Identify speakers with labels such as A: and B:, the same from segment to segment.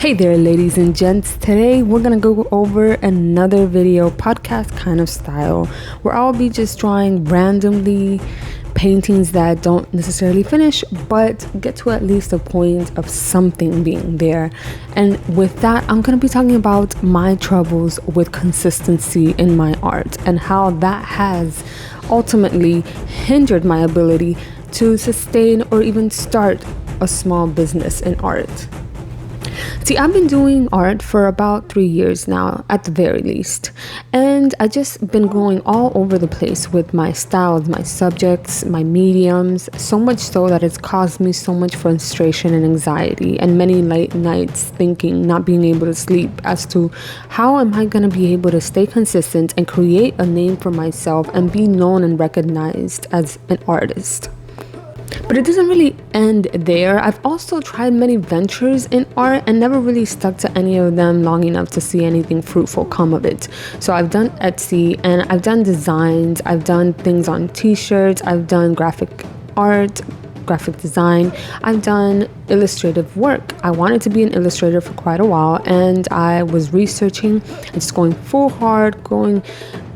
A: Hey there, ladies and gents. Today we're gonna go over another video podcast kind of style where I'll be just drawing randomly paintings that don't necessarily finish but get to at least a point of something being there. And with that, I'm gonna be talking about my troubles with consistency in my art and how that has ultimately hindered my ability to sustain or even start a small business in art. See, I've been doing art for about 3 years now, at the very least. And I just been going all over the place with my styles, my subjects, my mediums, so much so that it's caused me so much frustration and anxiety and many late nights thinking, not being able to sleep as to how am I going to be able to stay consistent and create a name for myself and be known and recognized as an artist. But it doesn't really end there. I've also tried many ventures in art and never really stuck to any of them long enough to see anything fruitful come of it. So I've done Etsy and I've done designs, I've done things on t-shirts, I've done graphic art, graphic design, I've done illustrative work. I wanted to be an illustrator for quite a while and I was researching and just going full hard, going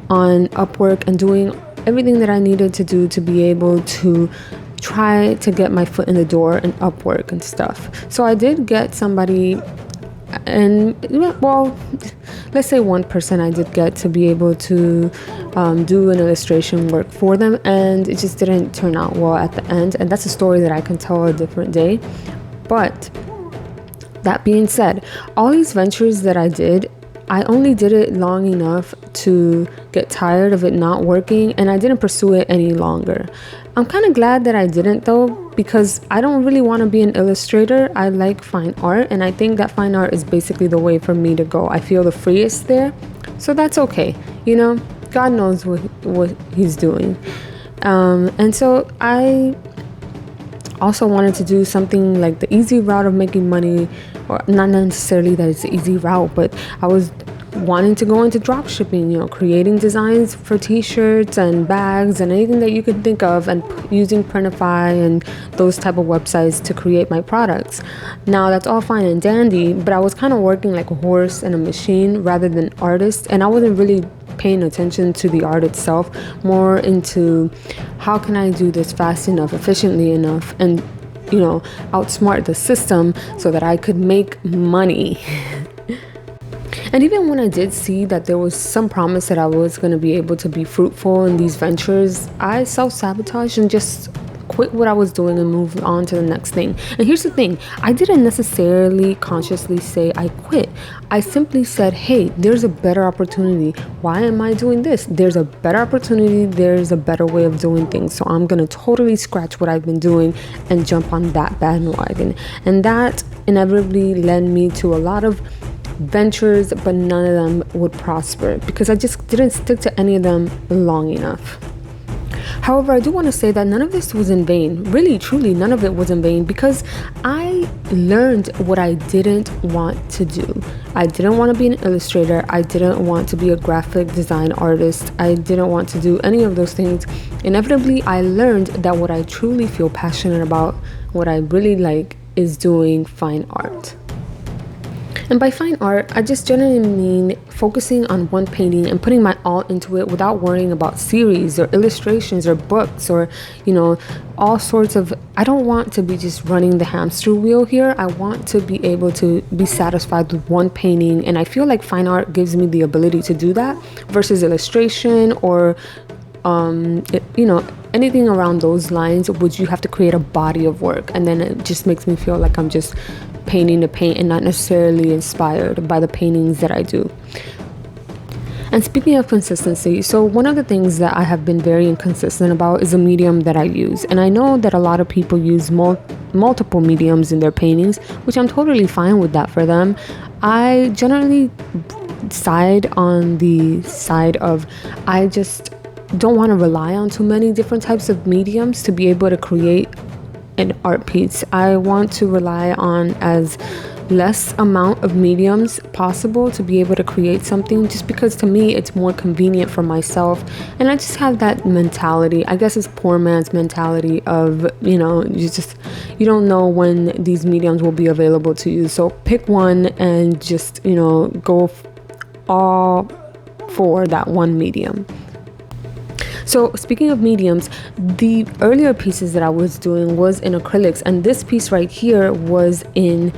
A: on Upwork and doing everything that I needed to do to be able to try to get my foot in the door and Upwork and stuff. So I did get somebody, and well, let's say one person I did get to be able to do an illustration work for them, and it just didn't turn out well at the end, and that's a story that I can tell a different day. But that being said, all these ventures that I did, I only did it long enough to get tired of it not working, and I didn't pursue it any longer. I'm kind of glad that I didn't though, because I don't really want to be an illustrator. I like fine art, and I think that fine art is basically the way for me to go. I feel the freest there, so that's okay. You know, God knows what he's doing. And so I also wanted to do something like the easy route of making money, or not necessarily that it's the easy route, but I was wanting to go into drop shipping, you know, creating designs for t-shirts and bags and anything that you could think of, and using Printify and those type of websites to create my products. Now that's all fine and dandy, but I was kind of working like a horse and a machine rather than artist, and I wasn't really paying attention to the art itself, more into how can I do this fast enough, efficiently enough, and you know, outsmart the system so that I could make money. And even when I did see that there was some promise that I was going to be able to be fruitful in these ventures, I self-sabotaged and just quit what I was doing and moved on to the next thing. And here's the thing, I didn't necessarily consciously say I quit. I simply said, hey, there's a better opportunity. Why am I doing this? There's a better opportunity. There's a better way of doing things. So I'm going to totally scratch what I've been doing and jump on that bandwagon. And that inevitably led me to a lot of ventures, but none of them would prosper because I just didn't stick to any of them long enough. However, I do want to say that none of this was in vain. Really, truly, none of it was in vain, because I learned what I didn't want to do. I didn't want to be an illustrator. I didn't want to be a graphic design artist. I didn't want to do any of those things. Inevitably, I learned that what I truly feel passionate about, what I really like, is doing fine art. And by fine art, I just generally mean focusing on one painting and putting my all into it without worrying about series or illustrations or books or, you know, all sorts of... I don't want to be just running the hamster wheel here. I want to be able to be satisfied with one painting. And I feel like fine art gives me the ability to do that versus illustration or, you know, anything around those lines, which you have to create a body of work. And then it just makes me feel like I'm just painting to paint and not necessarily inspired by the paintings that I do. And speaking of consistency, so one of the things that I have been very inconsistent about is the medium that I use. And I know that a lot of people use multiple mediums in their paintings, which I'm totally fine with that for them. I generally side on the side of I just don't want to rely on too many different types of mediums to be able to create an art piece. I want to rely on as less amount of mediums possible to be able to create something, just because to me it's more convenient for myself. And I just have that mentality, I guess it's poor man's mentality of, you know, you don't know when these mediums will be available to you, so pick one and just, you know, go all for that one medium. So speaking of mediums, the earlier pieces that I was doing was in acrylics, and this piece right here was in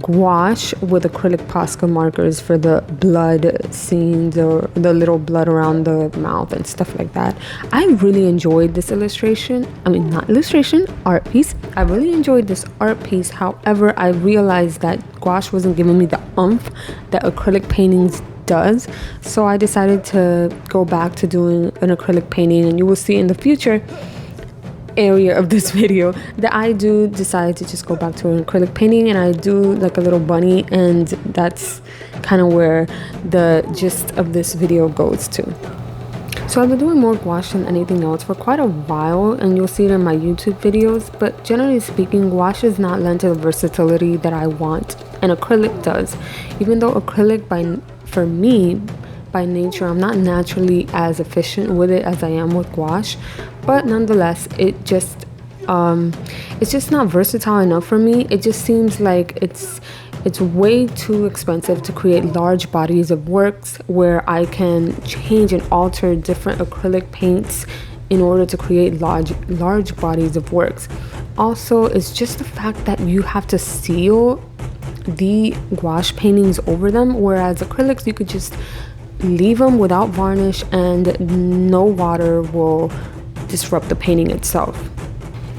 A: gouache with acrylic Posca markers for the blood scenes, or the little blood around the mouth and stuff like that. I really enjoyed this art piece. I really enjoyed this art piece. However, I realized that gouache wasn't giving me the oomph that acrylic paintings does, so I decided to go back to doing an acrylic painting, and you will see in the future area of this video that I do decide to just go back to an acrylic painting, and I do like a little bunny, and that's kind of where the gist of this video goes to. So I've been doing more gouache than anything else for quite a while, and you'll see it in my YouTube videos, but generally speaking, gouache is not lent to the versatility that I want, and acrylic does. Even though acrylic, for me, by nature, I'm not naturally as efficient with it as I am with gouache, but nonetheless, it's just not versatile enough for me. It just seems like it's way too expensive to create large bodies of works where I can change and alter different acrylic paints in order to create large bodies of works. Also, it's just the fact that you have to seal the gouache paintings over them, whereas acrylics, you could just leave them without varnish and no water will disrupt the painting itself.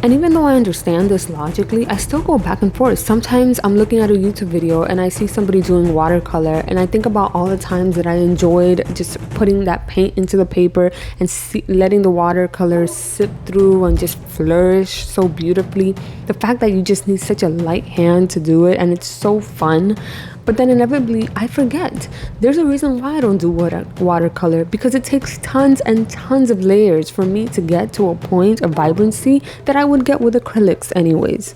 A: And even though I understand this logically, I still go back and forth. Sometimes I'm looking at a YouTube video and I see somebody doing watercolor, and I think about all the times that I enjoyed just putting that paint into the paper and letting the watercolor sip through and just flourish so beautifully. The fact that you just need such a light hand to do it, and it's so fun. But then inevitably I forget. There's a reason why I don't do watercolor, because it takes tons and tons of layers for me to get to a point of vibrancy that I would get with acrylics anyways.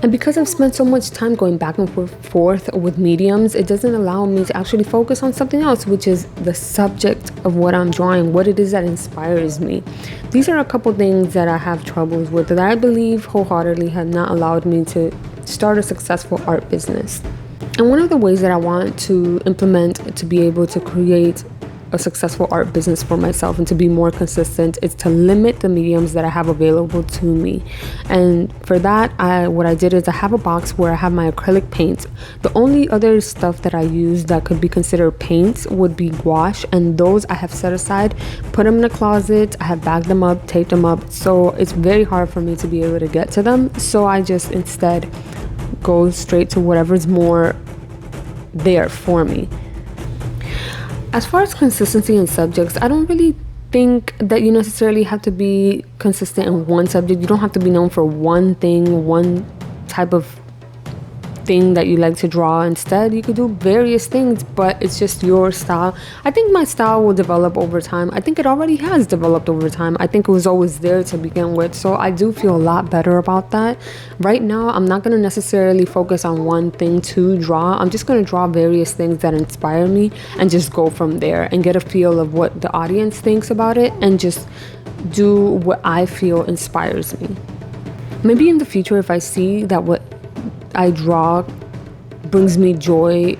A: And because I've spent so much time going back and forth with mediums, it doesn't allow me to actually focus on something else, which is the subject of what I'm drawing, what it is that inspires me. These are a couple things that I have troubles with that I believe wholeheartedly have not allowed me to start a successful art business. And one of the ways that I want to implement to be able to create a successful art business for myself and to be more consistent is to limit the mediums that I have available to me. And for that, what I did is I have a box where I have my acrylic paints. The only other stuff that I use that could be considered paints would be gouache, and those I have set aside, put them in a closet. I have bagged them up, taped them up, so it's very hard for me to be able to get to them. So I just instead go straight to whatever's more there for me. As far as consistency in subjects, I don't really think that you necessarily have to be consistent in one subject. You don't have to be known for one thing, one type of thing that you like to draw. Instead, you could do various things, but it's just your style. I think my style will develop over time. I think it already has developed over time. I think it was always there to begin with, so I do feel a lot better about that. Right now, I'm not going to necessarily focus on one thing to draw. I'm just going to draw various things that inspire me and just go from there and get a feel of what the audience thinks about it and just do what I feel inspires me. Maybe in the future, if I see that what I draw brings me joy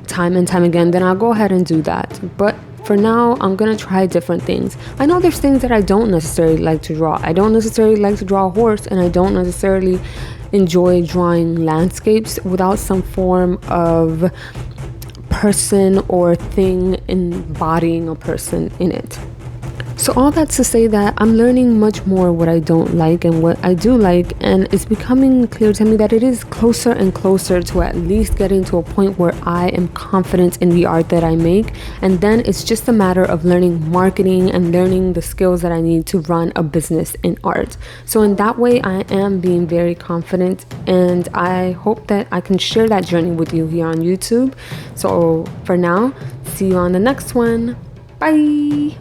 A: time and time again, then I'll go ahead and do that. But for now, I'm gonna try different things. I know there's things that I don't necessarily like to draw. I don't necessarily like to draw a horse, and I don't necessarily enjoy drawing landscapes without some form of person or thing embodying a person in it. So all that's to say that I'm learning much more what I don't like and what I do like, and it's becoming clear to me that it is closer and closer to at least getting to a point where I am confident in the art that I make, and then it's just a matter of learning marketing and learning the skills that I need to run a business in art. So in that way, I am being very confident, and I hope that I can share that journey with you here on YouTube. So for now, see you on the next one. Bye!